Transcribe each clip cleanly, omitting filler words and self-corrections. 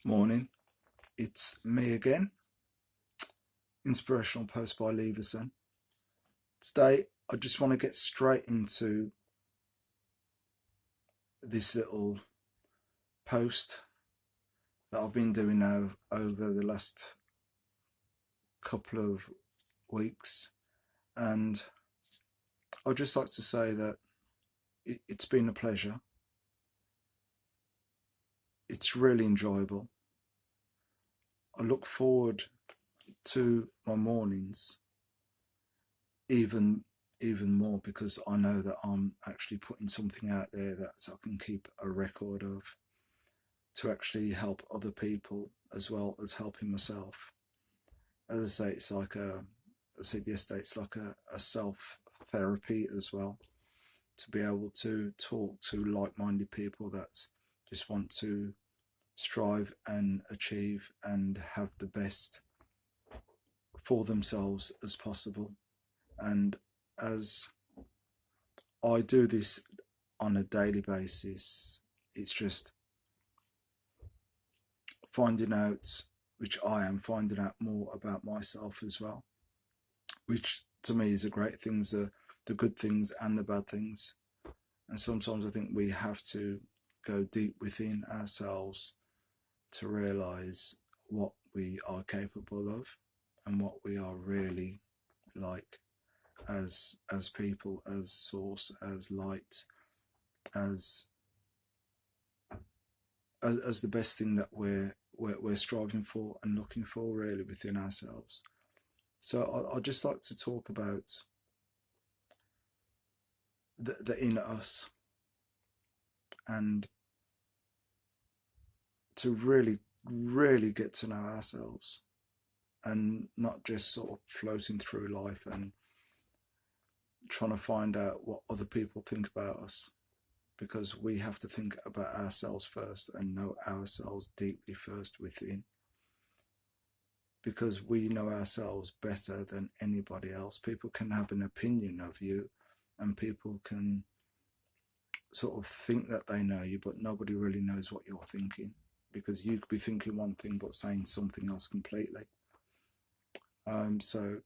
Morning, it's me again, Inspirational post by Leverson. Today, I just want to get straight into this little post that I've been doing now over the last couple of weeks. And I'd just like to say that it's been a pleasure. It's really enjoyable. I look forward to my mornings even more because I know that I'm actually putting something out there that I can keep a record of to actually help other people as well as helping myself. As I say, it's like I said yesterday, it's like a self therapy as well, to be able to talk to like-minded people that just want to strive and achieve and have the best for themselves as possible. And as I do this on a daily basis, it's just finding out, which I am finding out more about myself as well, which to me is a great thing, the good things and the bad things. And sometimes I think we have to go deep within ourselves to realize what we are capable of and what we are really like as people, as source, as light, as the best thing that we're striving for and looking for really within ourselves. So I'd just like to talk about the inner us, and to really get to know ourselves, and not just sort of floating through life and trying to find out what other people think about us, because we have to think about ourselves first and know ourselves deeply first within, because we know ourselves better than anybody else. People can have an opinion of you and people can sort of think that they know you, but nobody really knows what you're thinking, because you could be thinking one thing but saying something else completely. So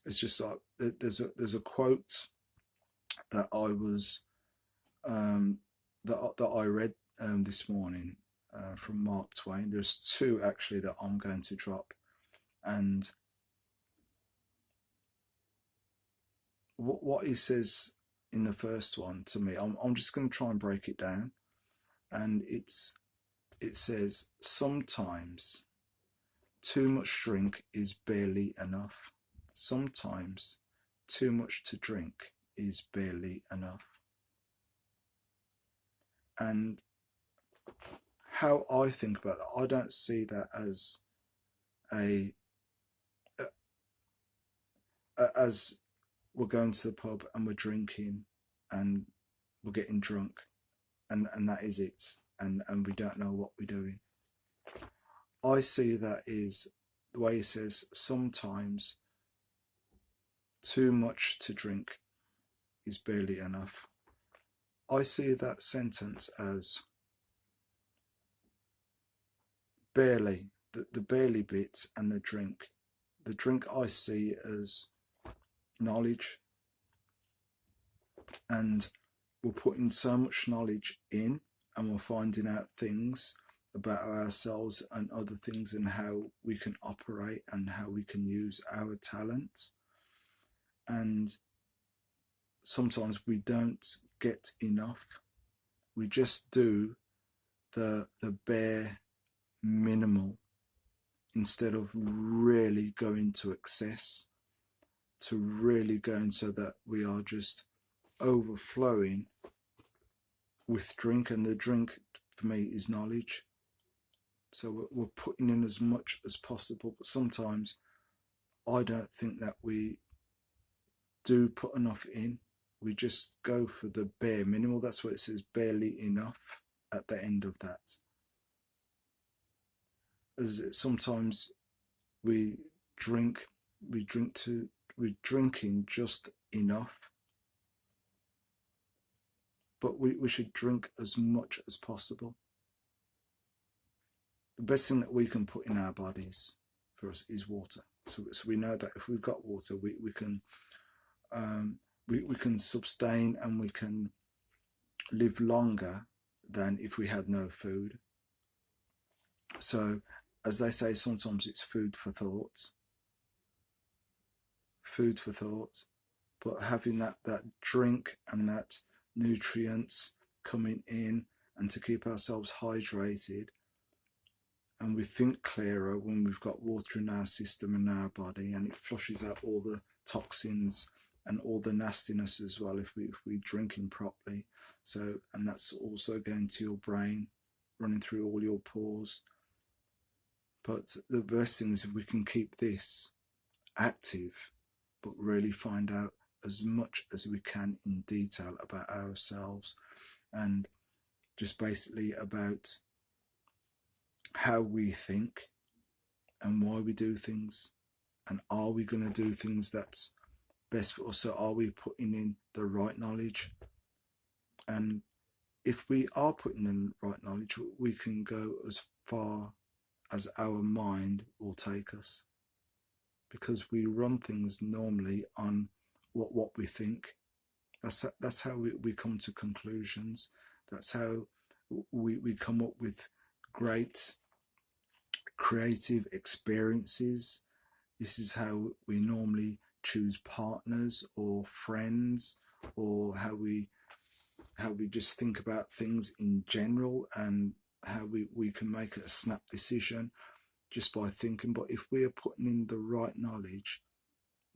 it's just like there's a quote that I was that I read this morning from Mark Twain. There's two actually that I'm going to drop, and what he says in the first one to me, I'm just going to try and break it down, and it says, sometimes too much drink is barely enough. Sometimes too much to drink is barely enough. And how I think about that, I don't see that as a as we're going to the pub and we're drinking and we're getting drunk, and that is it, and we don't know what we're doing. I see that is the way he says, sometimes too much to drink is barely enough. I see that sentence as barely, the barely bit, and the drink. The drink I see as knowledge, and we're putting so much knowledge in, and we're finding out things about ourselves and other things, and how we can operate and how we can use our talent. And sometimes we don't get enough. We just do the bare minimal instead of really going to excess, to really going so that we are just overflowing with drink. And the drink for me is knowledge. So we're putting in as much as possible, but sometimes I don't think that we do put enough in. We just go for the bare minimal. That's what it says, barely enough at the end of that. As sometimes we drink, we're drinking just enough, but we should drink as much as possible. the best thing that we can put in our bodies for us is water. So we know that if we've got water, we can we can sustain and we can live longer than if we had no food. So, as they say, sometimes it's food for thought, food for thought. But having that drink and that nutrients coming in, and to keep ourselves hydrated, and we think clearer when we've got water in our system and our body, and it flushes out all the toxins and all the nastiness as well if we're drinking properly. So, and that's also going to your brain, running through all your pores. But the best thing is if we can keep this active, but really find out as much as we can in detail about ourselves, and just basically about how we think and why we do things, and are we going to do things that's best for us? So are we putting in the right knowledge? And if we are putting in the right knowledge, we can go as far as our mind will take us, because we run things normally on what we think. That's how we come to conclusions. That's how we come up with great creative experiences. This is how we normally choose partners or friends, or how we just think about things in general, and how we can make a snap decision just by thinking. But if we are putting in the right knowledge,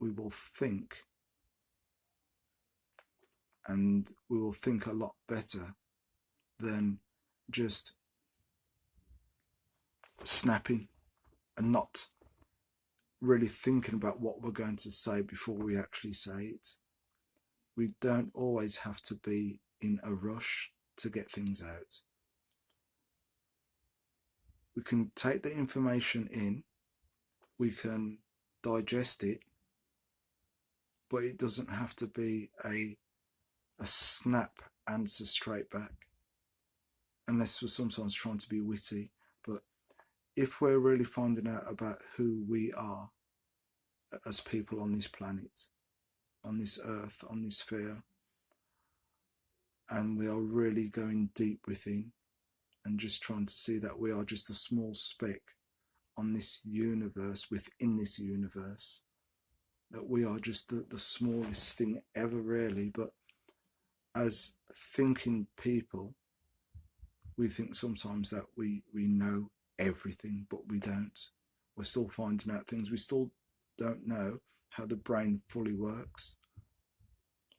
we will think, and we will think a lot better than just snapping and not really thinking about what we're going to say before we actually say it. We don't always have to be in a rush to get things out. We can take the information in, we can digest it, but it doesn't have to be a snap answer straight back, unless we're sometimes trying to be witty. But if we're really finding out about who we are as people on this planet, on this earth, on this sphere, and we are really going deep within and just trying to see that we are just a small speck on this universe, within this universe, that we are just the smallest thing ever, really. But as thinking people, we think sometimes that we know everything, but we don't. We're still finding out things. We still don't know how the brain fully works.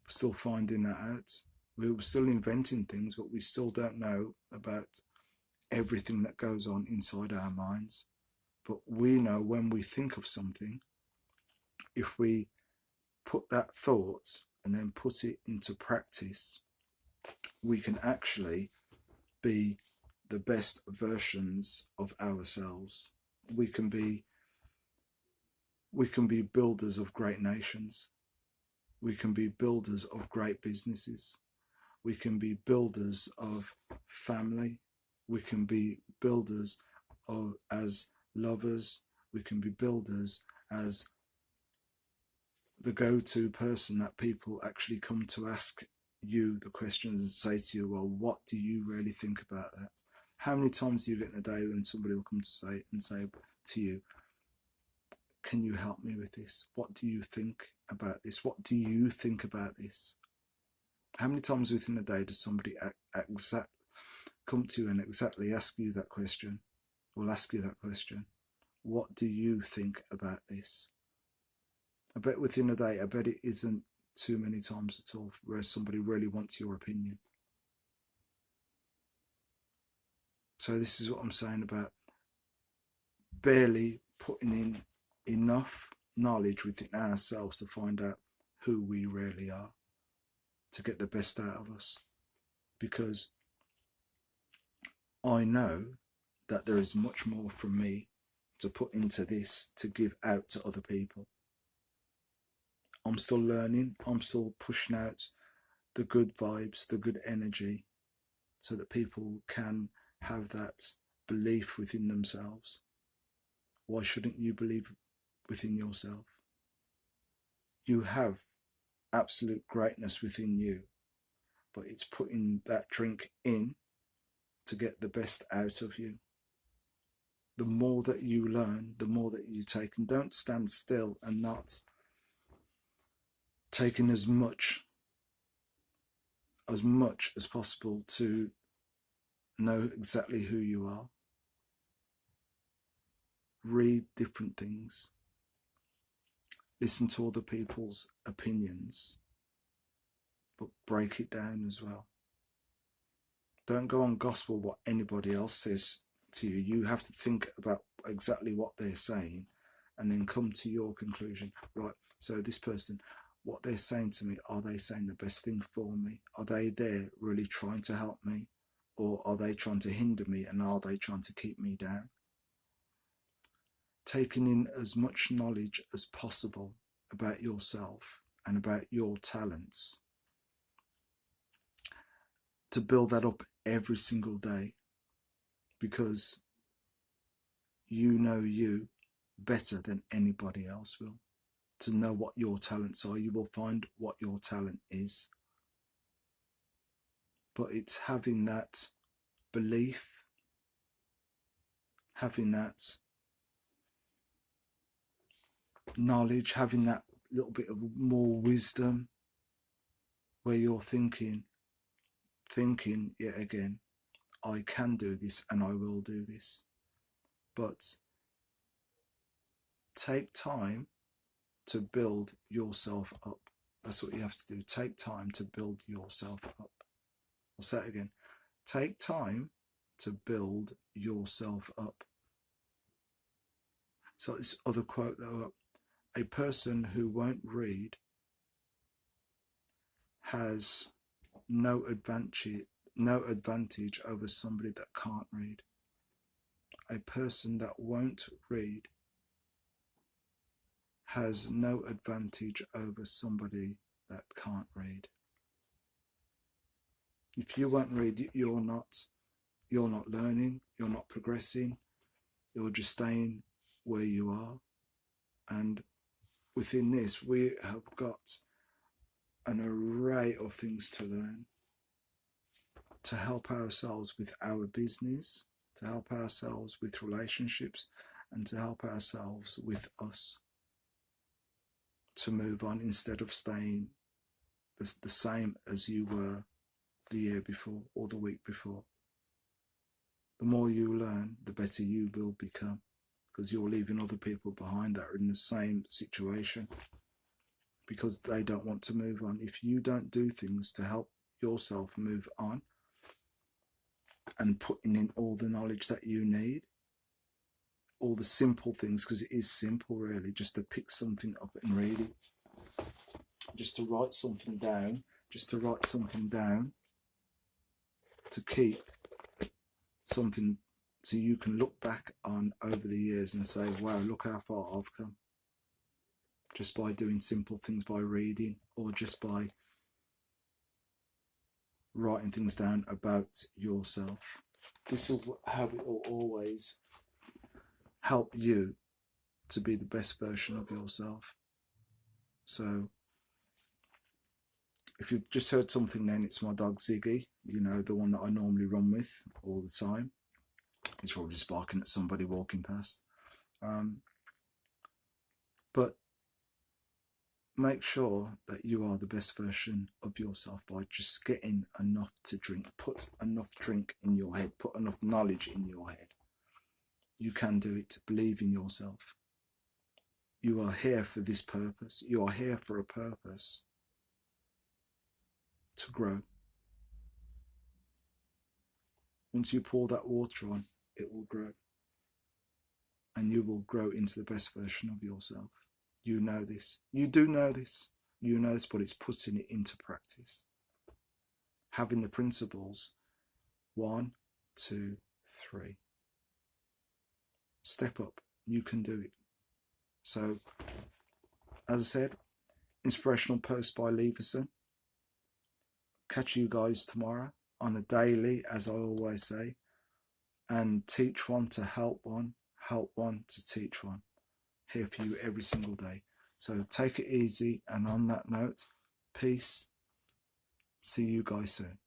We're still finding that out. We're still inventing things, but we still don't know about everything that goes on inside our minds. But we know when we think of something, if we put that thought and then put it into practice, we can actually be the best versions of ourselves. We can be builders of great nations. We can be builders of great businesses. We can be builders of family. We can be builders of as lovers. We can be builders as the go-to person that people actually come to ask you the questions and say to you, well, what do you really think about that? How many times do you get in a day when somebody will come to say to you, can you help me with this? What do you think about this? What do you think about this? How many times within a day does somebody come to you and exactly ask you that question? Will ask you that question. What do you think about this? I bet within a day, I bet it isn't too many times at all where somebody really wants your opinion. So this is what I'm saying about barely putting in enough knowledge within ourselves to find out who we really are, to get the best out of us. Because I know that there is much more from me to put into this, to give out to other people. I'm still learning. I'm still pushing out the good vibes, the good energy, so that people can have that belief within themselves. Why shouldn't you believe within yourself? You have absolute greatness within you, but it's putting that drink in to get the best out of you. The more that you learn, the more that you take, and don't stand still and not taking as much as possible to know exactly who you are. Read different things. Listen to other people's opinions, but break it down as well. Don't go on gospel what anybody else says to you. You have to think about exactly what they're saying and then come to your conclusion. Right, so this person, what they're saying to me, are they saying the best thing for me? Are they there really trying to help me? Or are they trying to hinder me, and are they trying to keep me down? Taking in as much knowledge as possible about yourself and about your talents, to build that up every single day, because you know you better than anybody else will. To know what your talents are, you will find what your talent is. But it's having that belief, having that knowledge, having that little bit of more wisdom, where you're thinking yet again, I can do this and I will do this. But take time to build yourself up. That's what you have to do. Take time to build yourself up. I'll say it again. Take time to build yourself up. So this other quote though, a person who won't read has no advantage over somebody that can't read. A person that won't read has no advantage over somebody that can't read. If you won't read, you're not learning, you're not progressing, you're just staying where you are. And within this, we have got an array of things to learn, to help ourselves with our business, to help ourselves with relationships, and to help ourselves with us, to move on instead of staying the same as you were the year before or the week before. The more you learn, the better you will become, because you're leaving other people behind that are in the same situation, because they don't want to move on. If you don't do things to help yourself move on and putting in all the knowledge that you need, all the simple things, because it is simple really, just to pick something up and read it, just to write something down, to keep something so you can look back on over the years and say, wow, look how far I've come, just by doing simple things, by reading, or just by writing things down about yourself. This is how it will always help you to be the best version of yourself. So if you've just heard something, then it's my dog Ziggy, you know, the one that I normally run with all the time. He's probably just barking at somebody walking past. But make sure that you are the best version of yourself by just getting enough to drink. Put enough drink in your head. Put enough knowledge in your head. You can do it. Believe in yourself. You are here for this purpose. You are here for a purpose, to grow. Once you pour that water on, it will grow. And you will grow into the best version of yourself. You know this. You do know this. You know this, but it's putting it into practice. Having the principles. 1, 2, 3. Step up. You can do it. So, as I said, inspirational post by Leverson. Catch you guys tomorrow on a daily, as I always say. and teach one to help one to teach one. Here for you every single day. So take it easy, and on that note, peace. See you guys soon.